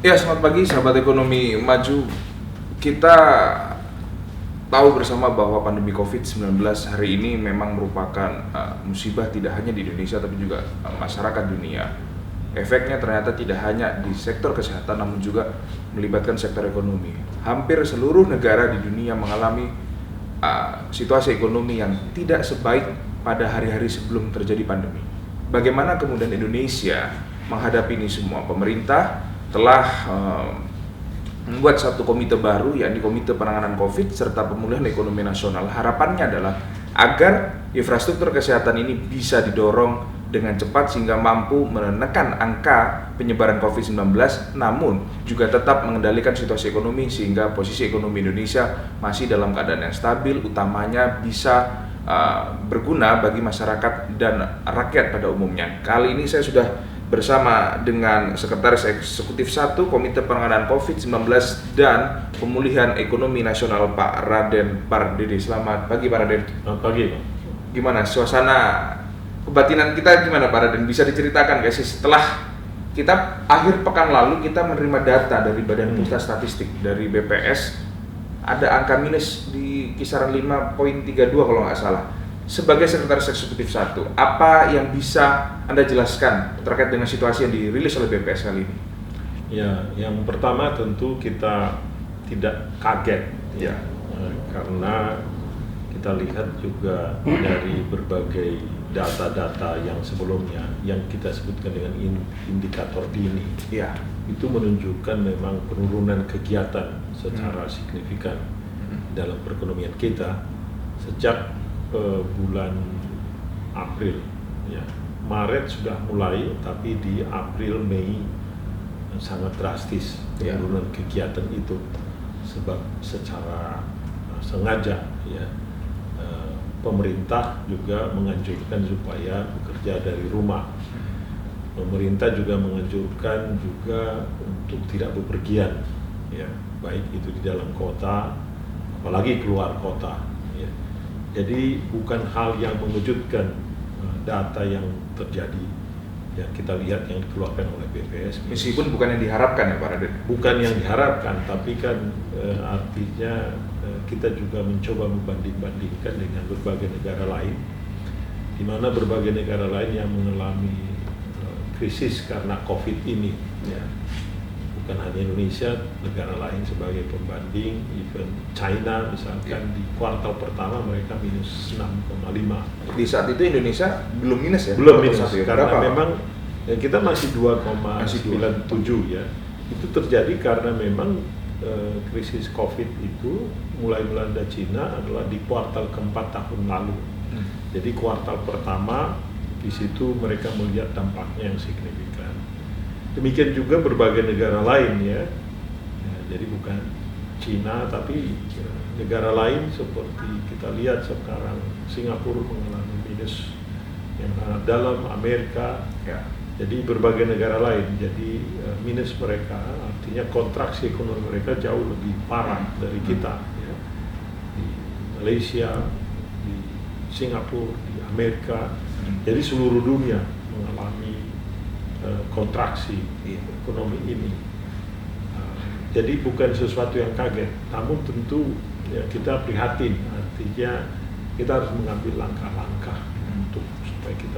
Ya, selamat pagi sahabat ekonomi maju. Kita tahu bersama bahwa pandemi COVID-19 hari ini memang merupakan musibah tidak hanya di Indonesia tapi juga masyarakat dunia. Efeknya ternyata tidak hanya di sektor kesehatan namun juga melibatkan sektor ekonomi. Hampir seluruh negara di dunia mengalami situasi ekonomi yang tidak sebaik pada hari-hari sebelum terjadi pandemi. Bagaimana kemudian Indonesia menghadapi ini semua? Pemerintah telah membuat satu komite baru, yakni Komite Penanganan COVID serta Pemulihan Ekonomi Nasional. Harapannya adalah agar infrastruktur kesehatan ini bisa didorong dengan cepat sehingga mampu menekan angka penyebaran COVID-19, namun juga tetap mengendalikan situasi ekonomi sehingga posisi ekonomi Indonesia masih dalam keadaan yang stabil, utamanya bisa berguna bagi masyarakat dan rakyat pada umumnya. Kali ini saya sudah bersama dengan Sekretaris Eksekutif 1 Komite Penanganan COVID-19 dan Pemulihan Ekonomi Nasional Pak Raden Pardede. Selamat pagi Pak Raden. Selamat pagi Pak. Gimana suasana kebatinan kita gimana Pak Raden? Bisa diceritakan guys, setelah kita akhir pekan lalu kita menerima data dari Badan Pusat Statistik dari BPS, ada angka minus di kisaran 5.32 kalau nggak salah. Sebagai Sekretaris Eksekutif 1, apa yang bisa Anda jelaskan terkait dengan situasi yang dirilis oleh BPS kali ini? Ya, yang pertama tentu kita tidak kaget ya, karena kita lihat juga dari berbagai data-data yang sebelumnya yang kita sebutkan dengan indikator dini, ya, itu menunjukkan memang penurunan kegiatan secara signifikan dalam perekonomian kita sejak bulan April ya. Maret sudah mulai, tapi di April Mei sangat drastis penurunan kegiatan itu, sebab secara sengaja ya pemerintah juga menganjurkan supaya bekerja dari rumah. Pemerintah juga menganjurkan juga untuk tidak bepergian ya, baik itu di dalam kota apalagi keluar kota ya. Jadi bukan hal yang mengejutkan data yang terjadi yang kita lihat yang dikeluarkan oleh BPS. Meskipun bukan yang diharapkan ya Pak Raden? Bukan yang diharapkan, tapi kan artinya kita juga mencoba membanding-bandingkan dengan berbagai negara lain, di mana berbagai negara lain yang mengalami krisis karena COVID ini ya. Bukan hanya Indonesia, negara lain sebagai pembanding, even China misalkan di kuartal pertama mereka minus 6,5. Di saat itu Indonesia belum minus ya? Belum minus, ya? karena Berapa? memang ya, kita masih 2,97 ya. Itu terjadi karena memang krisis COVID itu mulai melanda China adalah di kuartal keempat tahun lalu. Jadi kuartal pertama di situ mereka melihat dampaknya yang signifikan. Demikian juga berbagai negara lain ya, jadi bukan Cina tapi negara lain seperti kita lihat sekarang Singapura mengalami minus yang sangat dalam, Amerika ya. Jadi berbagai negara lain jadi minus mereka, artinya kontraksi ekonomi mereka jauh lebih parah dari kita ya. Di Malaysia, di Singapura, di Amerika, jadi seluruh dunia mengalami kontraksi ekonomi ini. Jadi bukan sesuatu yang kaget, namun tentu ya, kita prihatin, artinya kita harus mengambil langkah-langkah untuk supaya kita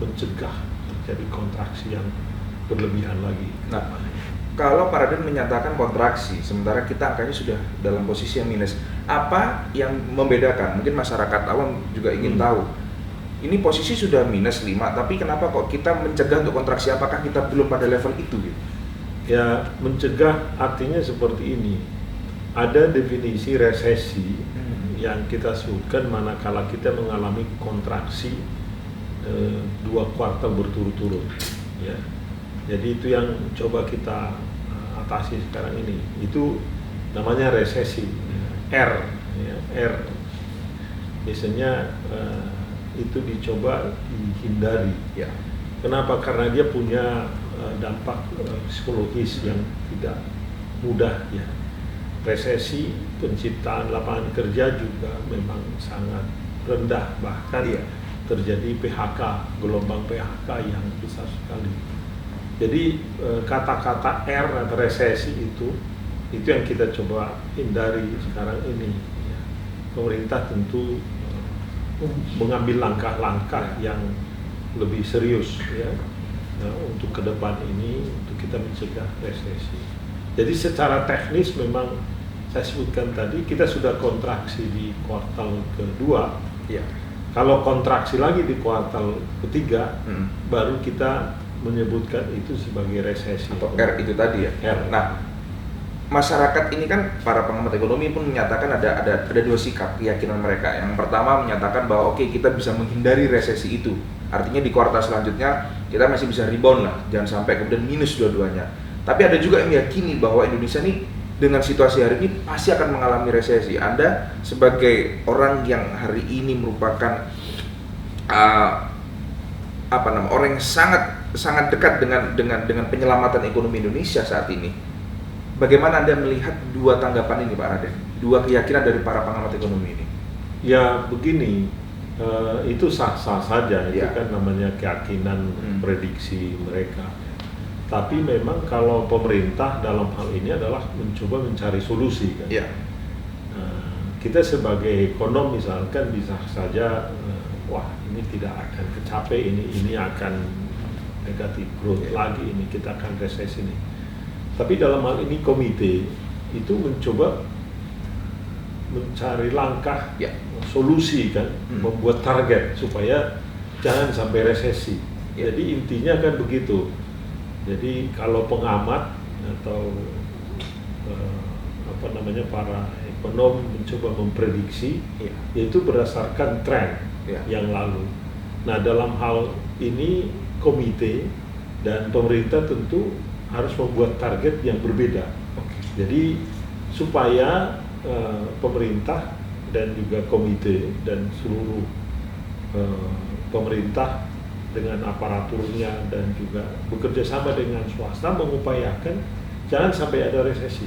mencegah terjadi kontraksi yang berlebihan lagi. Nah, kalau Pak Raden menyatakan kontraksi, sementara kita angkanya sudah dalam posisi yang minus, apa yang membedakan? Mungkin masyarakat awam juga ingin tahu. Ini posisi sudah minus 5, tapi kenapa kok kita mencegah untuk kontraksi? Apakah kita belum pada level itu gitu? Ya, mencegah artinya seperti ini. Ada definisi resesi yang kita sebutkan manakala kita mengalami kontraksi 2 kuartal berturut-turut ya. Jadi itu yang coba kita atasi sekarang ini. Itu namanya resesi R ya, R. Biasanya itu dicoba dihindari ya. Kenapa? Karena dia punya dampak psikologis yang tidak mudah ya. Resesi, penciptaan lapangan kerja juga memang sangat rendah, bahkan terjadi PHK, gelombang PHK yang besar sekali. Jadi kata-kata R atau resesi itu yang kita coba hindari sekarang ini. Pemerintah tentu mengambil langkah-langkah yang lebih serius ya untuk ke depan ini untuk kita mencegah resesi. Jadi secara teknis memang saya sebutkan tadi kita sudah kontraksi di kuartal kedua. Ya. Kalau kontraksi lagi di kuartal ketiga, baru kita menyebutkan itu sebagai resesi. Atau R itu tadi ya. R. Nah, masyarakat ini kan para pengamat ekonomi pun menyatakan ada dua sikap keyakinan mereka. Yang pertama menyatakan bahwa oke, kita bisa menghindari resesi itu. Artinya di kuartal selanjutnya kita masih bisa rebound lah, jangan sampai kemudian minus dua-duanya. Tapi ada juga yang meyakini bahwa Indonesia ini dengan situasi hari ini pasti akan mengalami resesi. Anda sebagai orang yang hari ini merupakan orang yang sangat dekat dengan penyelamatan ekonomi Indonesia saat ini. Bagaimana Anda melihat dua tanggapan ini, Pak Raden? Dua keyakinan dari para pengamat ekonomi ini? Ya begini, itu sah-sah saja, itu Ya. kan namanya keyakinan prediksi mereka. Tapi memang kalau pemerintah dalam hal ini adalah mencoba mencari solusi kan. Ya. Kita sebagai ekonom misalkan bisa saja, wah ini tidak akan kecapai, ini akan negatif growth lagi, ini kita akan resesi ini. Tapi dalam hal ini komite itu mencoba mencari langkah solusi kan, membuat target supaya jangan sampai resesi. Jadi intinya kan begitu. Jadi kalau pengamat atau para ekonom mencoba memprediksi, yaitu berdasarkan tren yang lalu. Nah dalam hal ini komite dan pemerintah tentu harus membuat target yang berbeda. Jadi supaya pemerintah dan juga komite dan seluruh pemerintah dengan aparaturnya dan juga bekerja sama dengan swasta mengupayakan jangan sampai ada resesi.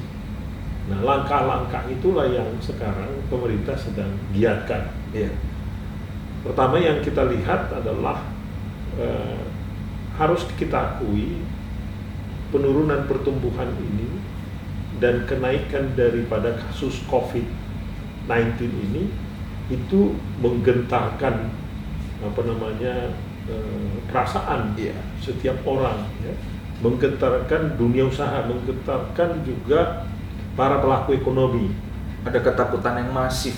Nah langkah-langkah itulah yang sekarang pemerintah sedang giatkan. Pertama yang kita lihat adalah harus kita akui penurunan pertumbuhan ini dan kenaikan daripada kasus COVID-19 ini itu menggentarkan perasaan setiap orang, menggentarkan dunia usaha, menggentarkan juga para pelaku ekonomi. Ada ketakutan yang masif.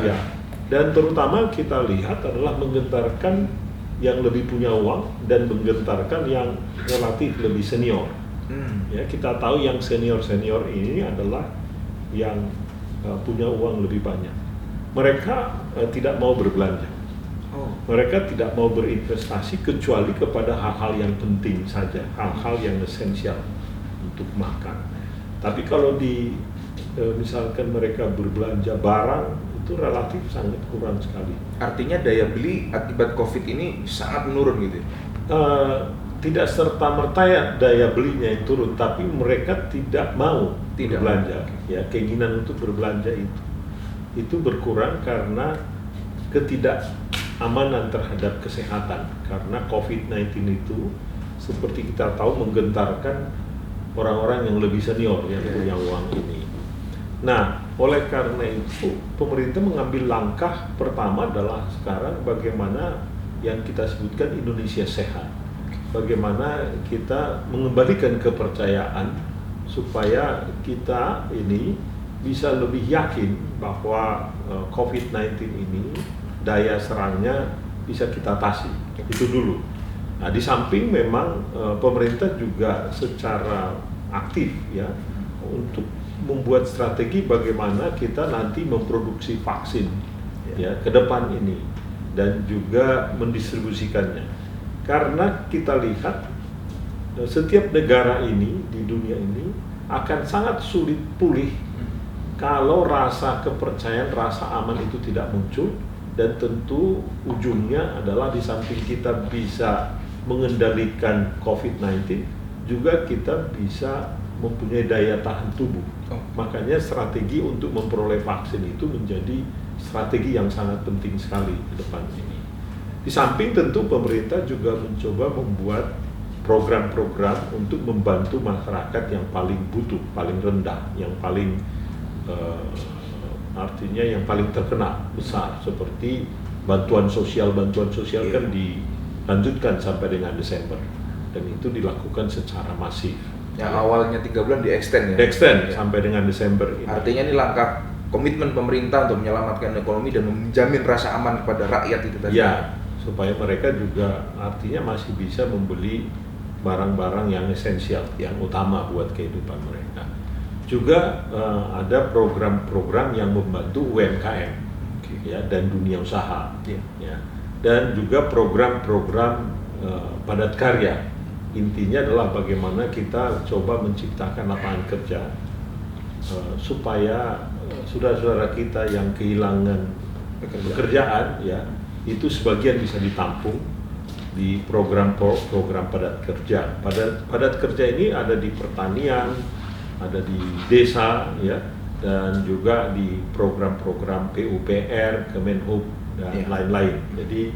Ya. Dan terutama kita lihat adalah menggentarkan yang lebih punya uang dan menggentarkan yang relatif lebih senior. Ya, kita tahu yang senior ini adalah yang punya uang lebih banyak. Mereka tidak mau berbelanja. Mereka tidak mau berinvestasi kecuali kepada hal-hal yang penting saja, hal-hal yang esensial untuk makan. Tapi kalau misalkan mereka berbelanja barang, itu relatif sangat kurang sekali. Artinya daya beli akibat COVID ini sangat menurun gitu? Tidak serta-merta daya belinya yang turun, tapi mereka tidak mau berbelanja. Ya, keinginan untuk berbelanja itu berkurang karena ketidakamanan terhadap kesehatan. Karena COVID-19 itu seperti kita tahu menggentarkan orang-orang yang lebih senior yang punya uang ini. Nah, oleh karena itu pemerintah mengambil langkah pertama adalah sekarang bagaimana yang kita sebutkan Indonesia sehat. Bagaimana kita mengembalikan kepercayaan supaya kita ini bisa lebih yakin bahwa COVID-19 ini daya serangnya bisa kita atasi. Itu dulu. Nah, di samping memang pemerintah juga secara aktif ya untuk membuat strategi bagaimana kita nanti memproduksi vaksin ya ke depan ini dan juga mendistribusikannya. Karena kita lihat setiap negara ini di dunia ini akan sangat sulit pulih kalau rasa kepercayaan, rasa aman itu tidak muncul, dan tentu ujungnya adalah di samping kita bisa mengendalikan COVID-19, juga kita bisa mempunyai daya tahan tubuh. Makanya strategi untuk memperoleh vaksin itu menjadi strategi yang sangat penting sekali ke depan ini. Di samping tentu pemerintah juga mencoba membuat program-program untuk membantu masyarakat yang paling butuh, paling rendah, yang paling artinya yang paling terkena besar, seperti bantuan sosial kan dilanjutkan sampai dengan Desember, dan itu dilakukan secara masif. Yang awalnya 3 bulan di-extend ya? Di-extend sampai dengan Desember ini. Artinya ini langkah komitmen pemerintah untuk menyelamatkan ekonomi dan menjamin rasa aman kepada rakyat itu tadi. Ya, supaya mereka juga artinya masih bisa membeli barang-barang yang esensial, yang utama buat kehidupan mereka. Juga ada program-program yang membantu UMKM ya, dan dunia usaha, ya. Dan juga program-program padat karya. Intinya adalah bagaimana kita coba menciptakan lapangan kerja supaya saudara-saudara kita yang kehilangan pekerjaan ya, itu sebagian bisa ditampung di program padat kerja. Padat kerja ini ada di pertanian, ada di desa ya, dan juga di program-program PUPR, Kemenhub dan lain-lain. Jadi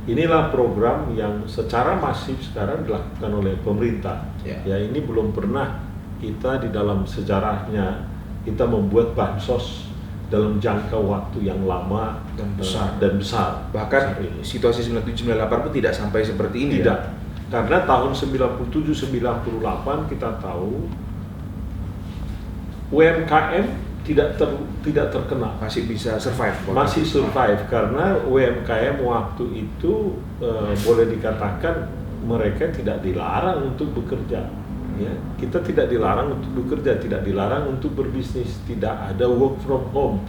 inilah program yang secara masif sekarang dilakukan oleh pemerintah. Ya, ini belum pernah kita di dalam sejarahnya kita membuat bansos dalam jangka waktu yang lama dan besar. Bahkan situasi 97-98 pun tidak sampai seperti ini. Tidak. Karena tahun 97-98 kita tahu UMKM tidak terkena, masih bisa survive. Masih survive karena UMKM waktu itu boleh dikatakan mereka tidak dilarang untuk bekerja. Ya, kita tidak dilarang untuk bekerja, tidak dilarang untuk berbisnis, tidak ada work from home.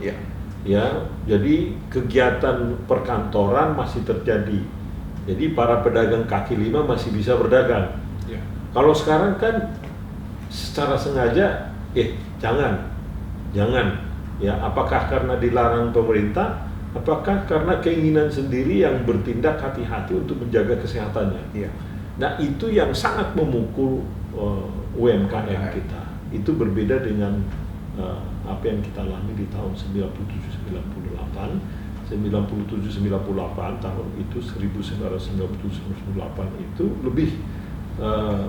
Ya, jadi kegiatan perkantoran masih terjadi. Jadi para pedagang kaki lima masih bisa berdagang. Kalau sekarang kan secara sengaja, jangan. Ya, apakah karena dilarang pemerintah? Apakah karena keinginan sendiri yang bertindak hati-hati untuk menjaga kesehatannya? Nah, itu yang sangat memukul UMKM kita. Itu berbeda dengan apa yang kita alami di tahun 97-98. 97-98 tahun itu 1997-98 itu lebih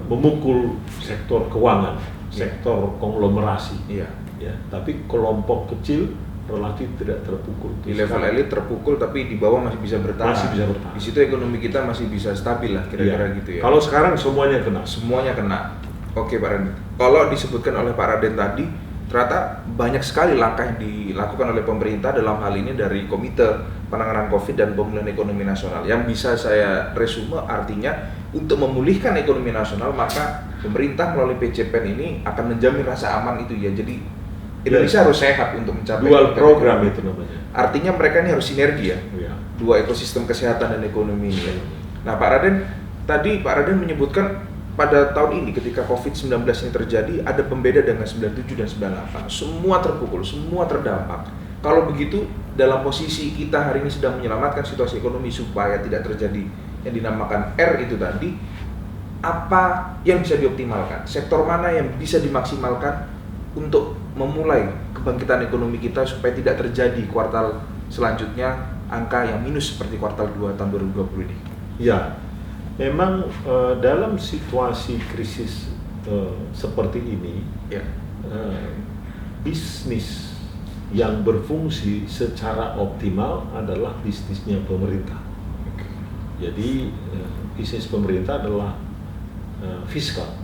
memukul sektor keuangan, sektor konglomerasi. Ya, tapi kelompok kecil relatif tidak terpukul. Di level elit terpukul, tapi di bawah masih bisa bertahan. Di situ ekonomi kita masih bisa stabil lah, kira-kira gitu ya. Kalau sekarang semuanya kena. Oke Pak Raden. Kalau disebutkan oleh Pak Raden tadi, ternyata banyak sekali langkah yang dilakukan oleh pemerintah dalam hal ini dari Komite Penanganan COVID dan Pemulihan Ekonomi Nasional. Yang bisa saya resume artinya untuk memulihkan ekonomi nasional, maka pemerintah melalui PCPEN ini akan menjamin rasa aman itu ya. Jadi Indonesia harus sehat untuk mencapai dual program itu namanya. Artinya mereka ini harus sinergi ya. Dua ekosistem kesehatan dan ekonomi ini. Nah, Pak Raden, tadi Pak Raden menyebutkan pada tahun ini ketika COVID-19 ini terjadi ada pembeda dengan 97 dan 98. Semua terpukul, semua terdampak. Kalau begitu, dalam posisi kita hari ini sedang menyelamatkan situasi ekonomi supaya tidak terjadi yang dinamakan R itu tadi, apa yang bisa dioptimalkan? Sektor mana yang bisa dimaksimalkan untuk memulai kebangkitan ekonomi kita supaya tidak terjadi kuartal selanjutnya angka yang minus seperti kuartal 2 tahun 2020 ini? Ya, memang dalam situasi krisis seperti ini, bisnis yang berfungsi secara optimal adalah bisnisnya pemerintah. Jadi bisnis pemerintah adalah fiskal.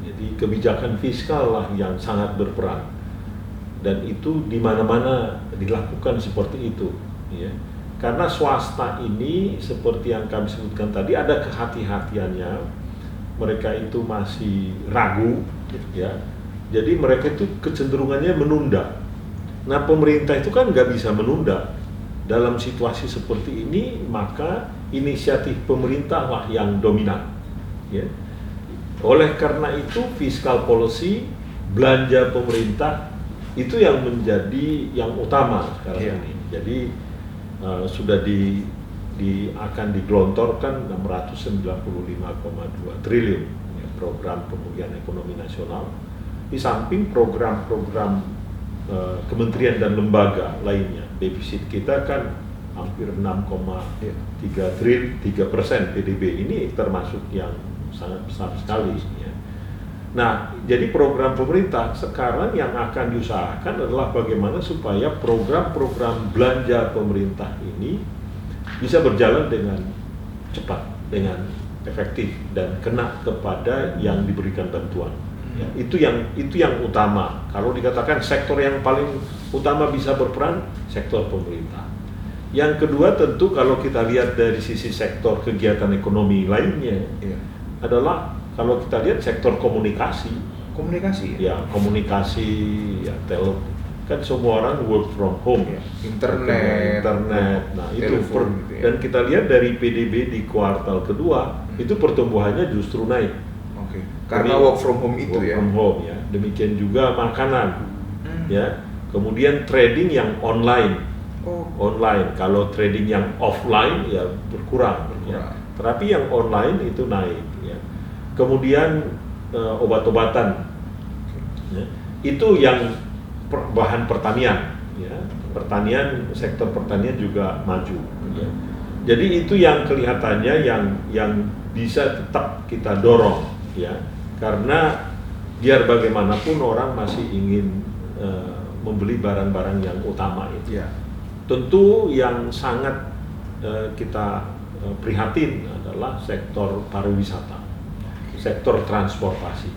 Jadi kebijakan fiskal lah yang sangat berperan, dan itu di mana-mana dilakukan seperti itu, ya. Karena swasta ini seperti yang kami sebutkan tadi ada kehati-hatiannya, mereka itu masih ragu, ya. Jadi mereka itu kecenderungannya menunda. Nah, pemerintah itu kan nggak bisa menunda. Dalam situasi seperti ini, maka inisiatif pemerintah lah yang dominan, ya. Oleh karena itu, fiscal policy, belanja pemerintah itu yang menjadi yang utama sekarang ini. Jadi sudah akan digelontorkan 695,2 triliun ya, program pemulihan ekonomi nasional. Di samping program-program kementerian dan lembaga lainnya, defisit kita kan hampir 6,3% PDB, ini termasuk yang sangat besar sekali. Ya. Nah, jadi program pemerintah sekarang yang akan diusahakan adalah bagaimana supaya program-program belanja pemerintah ini bisa berjalan dengan cepat, dengan efektif dan kena kepada yang diberikan bantuan. Ya, itu yang utama. Kalau dikatakan sektor yang paling utama bisa berperan, sektor pemerintah. Yang kedua tentu kalau kita lihat dari sisi sektor kegiatan ekonomi lainnya, adalah kalau kita lihat sektor komunikasi, ya komunikasi, ya kan semua orang work from home, ya internet. Nah telepon, itu dan kita lihat dari PDB di kuartal kedua itu pertumbuhannya justru naik. Karena work from home itu work from home, ya. Demikian juga makanan, ya. Kemudian trading yang online. Kalau trading yang offline ya berkurang. Ya. Tetapi yang online itu naik. Ya. Kemudian obat-obatan, ya. Itu yang bahan pertanian. Ya. Sektor pertanian juga maju. Ya. Jadi itu yang kelihatannya yang bisa tetap kita dorong. Ya, karena biar bagaimanapun orang masih ingin membeli barang-barang yang utama itu. Ya. Tentu yang sangat kita prihatin adalah sektor pariwisata, sektor transportasi.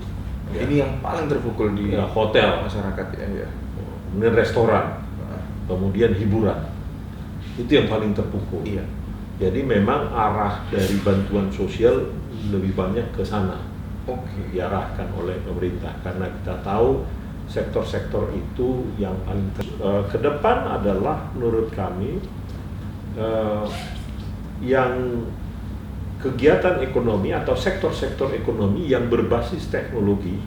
Ya. Ini yang paling terpukul di hotel, masyarakat ya. Kemudian restoran, kemudian hiburan. Itu yang paling terpukul. Iya. Jadi memang arah dari bantuan sosial lebih banyak ke sana. Diarahkan oleh pemerintah karena kita tahu sektor-sektor itu yang paling ke depan adalah menurut kami yang kegiatan ekonomi atau sektor-sektor ekonomi yang berbasis teknologi,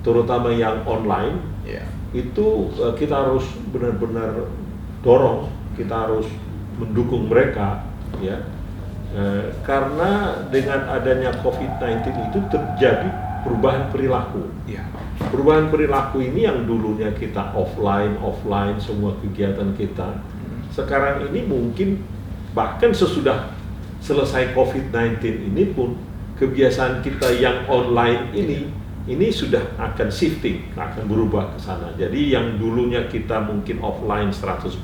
terutama yang online, itu kita harus benar-benar dorong, kita harus mendukung mereka, ya. Karena dengan adanya COVID-19 itu terjadi perubahan perilaku. Ya. Perubahan perilaku ini yang dulunya kita offline semua kegiatan kita, sekarang ini mungkin bahkan sesudah selesai COVID-19 ini pun kebiasaan kita yang online ini sudah akan shifting, akan berubah ke sana. Jadi yang dulunya kita mungkin offline 100%,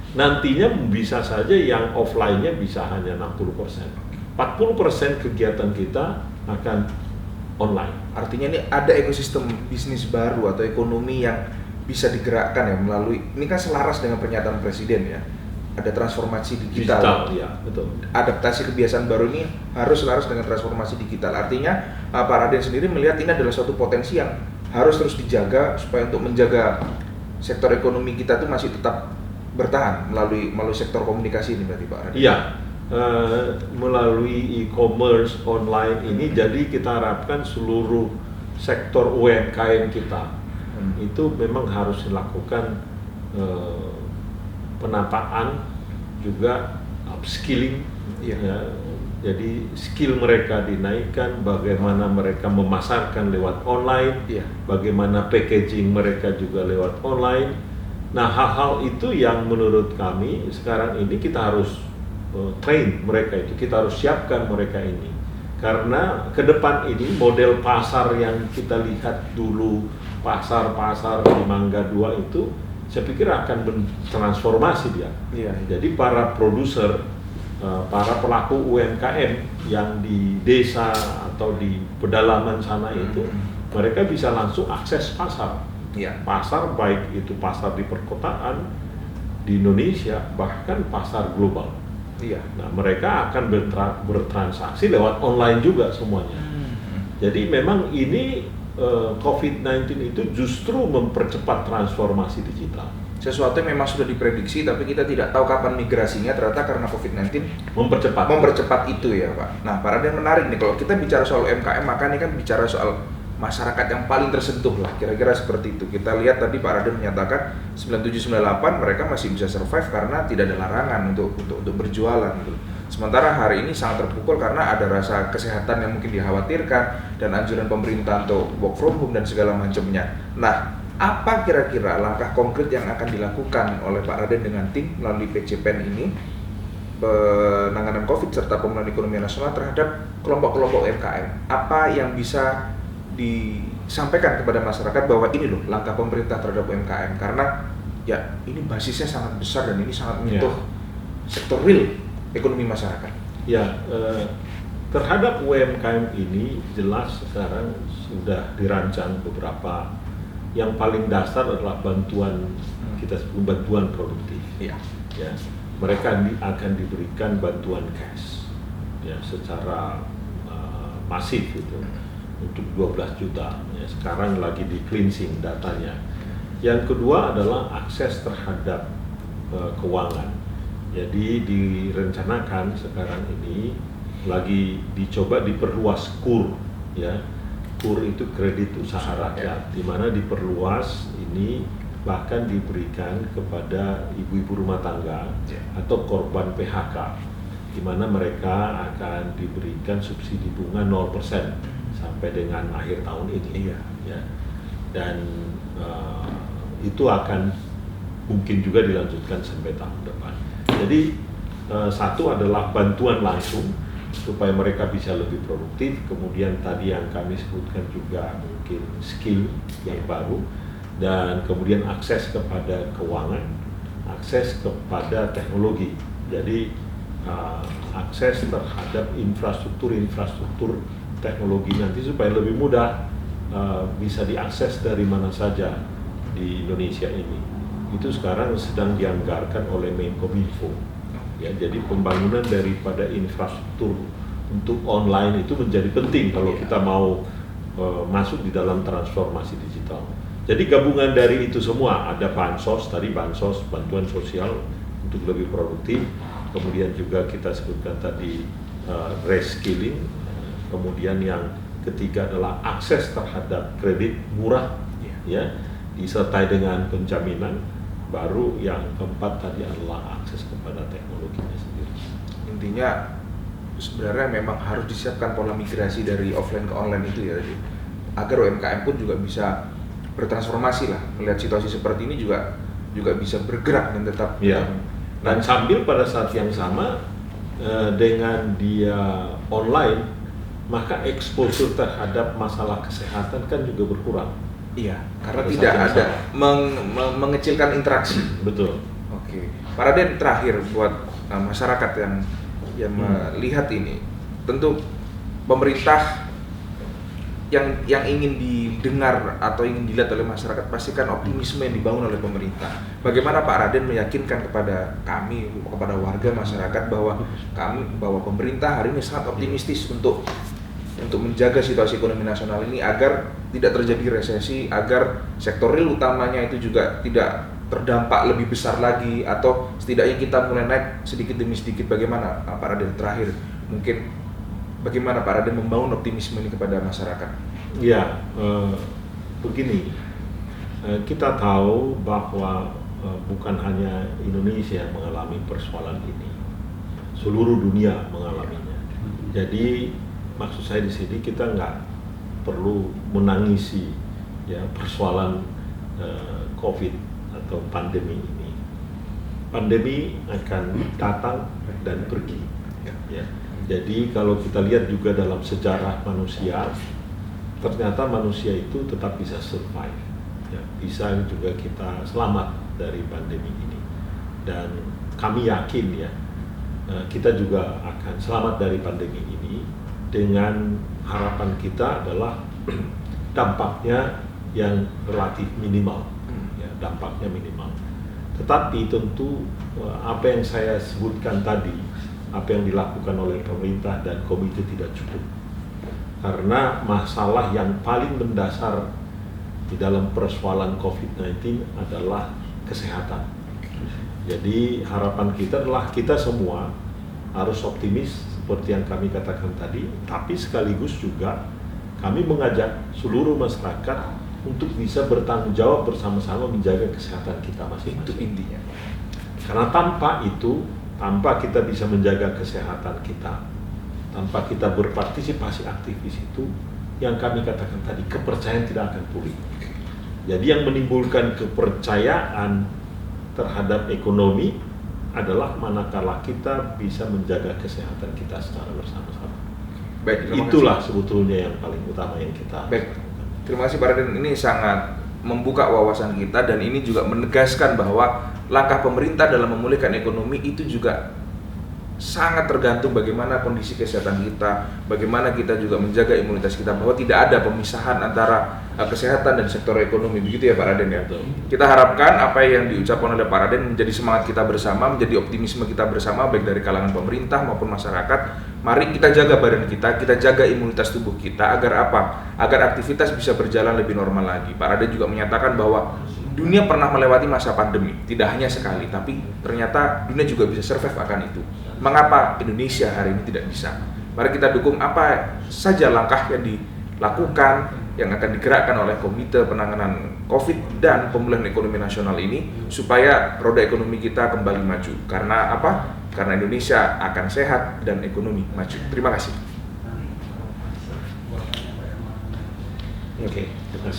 nantinya bisa saja yang offline-nya bisa hanya 60%. 40% kegiatan kita akan online. Artinya ini ada ekosistem bisnis baru atau ekonomi yang bisa digerakkan ya melalui, ini kan selaras dengan pernyataan Presiden ya. Ada transformasi digital. Ya, betul. Adaptasi kebiasaan baru ini harus selaras dengan transformasi digital. Artinya Pak Raden sendiri melihat ini adalah suatu potensi yang harus terus dijaga supaya untuk menjaga sektor ekonomi kita tuh masih tetap bertahan melalui sektor komunikasi ini berarti Pak Raden? Iya, melalui e-commerce online ini jadi kita harapkan seluruh sektor UMKM kita itu memang harus dilakukan penataan juga upskilling, ya. Jadi skill mereka dinaikkan, bagaimana mereka memasarkan lewat online, bagaimana packaging mereka juga lewat online. Nah, hal-hal itu yang menurut kami sekarang ini kita harus train mereka itu, kita harus siapkan mereka ini. Karena ke depan ini model pasar yang kita lihat dulu, pasar-pasar di Mangga 2 itu, saya pikir akan bertransformasi dia. Jadi para produser, para pelaku UMKM yang di desa atau di pedalaman sana itu, mereka bisa langsung akses pasar. Pasar baik itu pasar di perkotaan di Indonesia bahkan pasar global. Nah, mereka akan bertransaksi lewat online juga semuanya. Jadi memang ini COVID-19 itu justru mempercepat transformasi digital. Sesuatu yang memang sudah diprediksi tapi kita tidak tahu kapan migrasinya, ternyata karena COVID-19 mempercepat itu ya Pak. Nah, Pak Raden menarik nih, kalau kita bicara soal UMKM maka ini kan bicara soal masyarakat yang paling tersentuh lah, kira-kira seperti itu. Kita lihat tadi Pak Raden menyatakan 9798 mereka masih bisa survive karena tidak ada larangan untuk berjualan gitu. Sementara hari ini sangat terpukul karena ada rasa kesehatan yang mungkin dikhawatirkan dan anjuran pemerintah untuk work from home dan segala macamnya. Nah, apa kira-kira langkah konkret yang akan dilakukan oleh Pak Raden dengan tim melalui PCPEN ini penanganan COVID serta pemulihan ekonomi nasional terhadap kelompok-kelompok UMKM. Apa yang bisa disampaikan kepada masyarakat bahwa ini loh langkah pemerintah terhadap UMKM, karena ya ini basisnya sangat besar dan ini sangat menyentuh sektor real ekonomi masyarakat. Ya, terhadap UMKM ini jelas sekarang sudah dirancang beberapa. Yang paling dasar adalah bantuan, kita sebut bantuan produktif. Iya. Ya, mereka akan diberikan bantuan cash ya secara masif itu untuk 12 juta. Ya, sekarang lagi di cleansing datanya. Yang kedua adalah akses terhadap keuangan. Jadi direncanakan sekarang ini lagi dicoba diperluas KUR ya. KUR itu kredit usaha rakyat, di mana diperluas ini bahkan diberikan kepada ibu-ibu rumah tangga atau korban PHK, di mana mereka akan diberikan subsidi bunga 0% sampai dengan akhir tahun ini. Ya. Dan itu akan mungkin juga dilanjutkan sampai tahun depan. Jadi satu adalah bantuan langsung supaya mereka bisa lebih produktif, kemudian tadi yang kami sebutkan juga mungkin skill yang baru, dan kemudian akses kepada keuangan, akses kepada teknologi. Jadi akses terhadap infrastruktur teknologi nanti supaya lebih mudah bisa diakses dari mana saja di Indonesia ini. Itu sekarang sedang dianggarkan oleh Menkominfo. Ya, jadi pembangunan daripada infrastruktur untuk online itu menjadi penting kalau kita mau masuk di dalam transformasi digital. Jadi gabungan dari itu semua, ada bansos, bantuan sosial untuk lebih produktif, kemudian juga kita sebutkan tadi reskilling, kemudian yang ketiga adalah akses terhadap kredit murah, ya, disertai dengan penjaminan. Baru yang keempat tadi adalah akses kepada teknologinya sendiri. Intinya sebenarnya memang harus disiapkan pola migrasi dari offline ke online itu ya, agar UMKM pun juga bisa bertransformasi lah. Melihat situasi seperti ini juga bisa bergerak dan tetap. Ya. Dan sambil pada saat yang sama dengan dia online, maka exposure terhadap masalah kesehatan kan juga berkurang. Iya, karena tidak ada mengecilkan interaksi. Betul. Oke, Pak Raden, terakhir buat masyarakat yang melihat ini, tentu pemerintah yang ingin didengar atau ingin dilihat oleh masyarakat pastikan optimisme yang dibangun oleh pemerintah. Bagaimana Pak Raden meyakinkan kepada kami, kepada warga masyarakat bahwa pemerintah hari ini sangat optimistis untuk menjaga situasi ekonomi nasional ini agar tidak terjadi resesi, agar sektor real utamanya itu juga tidak terdampak lebih besar lagi, atau setidaknya kita mulai naik sedikit demi sedikit. Bagaimana Pak Raden, terakhir mungkin bagaimana Pak Raden membangun optimisme ini kepada masyarakat? Ya, begini, kita tahu bahwa bukan hanya Indonesia yang mengalami persoalan ini, seluruh dunia mengalaminya. Jadi maksud saya di sini kita nggak perlu menangisi ya persoalan COVID atau pandemi ini. Pandemi akan datang dan pergi. Ya. Jadi kalau kita lihat juga dalam sejarah manusia, ternyata manusia itu tetap bisa survive. Ya, bisa juga kita selamat dari pandemi ini. Dan kami yakin ya kita juga akan selamat dari pandemi ini. Dengan harapan kita adalah dampaknya yang relatif minimal, ya, dampaknya minimal. Tetapi tentu apa yang saya sebutkan tadi, apa yang dilakukan oleh pemerintah dan komite tidak cukup. Karena masalah yang paling mendasar di dalam persoalan COVID-19 adalah kesehatan. Jadi harapan kita adalah kita semua harus optimis seperti yang kami katakan tadi, tapi sekaligus juga kami mengajak seluruh masyarakat untuk bisa bertanggung jawab bersama-sama menjaga kesehatan kita masing-masing. Itu intinya. Karena tanpa kita bisa menjaga kesehatan kita, tanpa kita berpartisipasi aktif di situ, yang kami katakan tadi, kepercayaan tidak akan pulih. Jadi yang menimbulkan kepercayaan terhadap ekonomi adalah manakala kita bisa menjaga kesehatan kita secara bersama-sama. Baik, itulah sebetulnya yang paling utama yang kita. Baik, terima kasih Pak Raden. Ini sangat membuka wawasan kita dan ini juga menegaskan bahwa langkah pemerintah dalam memulihkan ekonomi itu juga sangat tergantung bagaimana kondisi kesehatan kita, bagaimana kita juga menjaga imunitas kita, bahwa tidak ada pemisahan antara kesehatan dan sektor ekonomi. Begitu ya Pak Raden ya. Kita harapkan apa yang diucapkan oleh Pak Raden menjadi semangat kita bersama, menjadi optimisme kita bersama, baik dari kalangan pemerintah maupun masyarakat. Mari kita jaga badan kita jaga imunitas tubuh kita, agar apa? Agar aktivitas bisa berjalan lebih normal lagi. Pak Raden juga menyatakan bahwa dunia pernah melewati masa pandemi, tidak hanya sekali, tapi ternyata dunia juga bisa survive akan itu. Mengapa Indonesia hari ini tidak bisa? Mari kita dukung apa saja langkah yang dilakukan, yang akan digerakkan oleh Komite Penanganan COVID dan Pemulihan Ekonomi Nasional ini, supaya roda ekonomi kita kembali maju. Karena apa? Karena Indonesia akan sehat dan ekonomi maju. Terima kasih. Oke, terima kasih.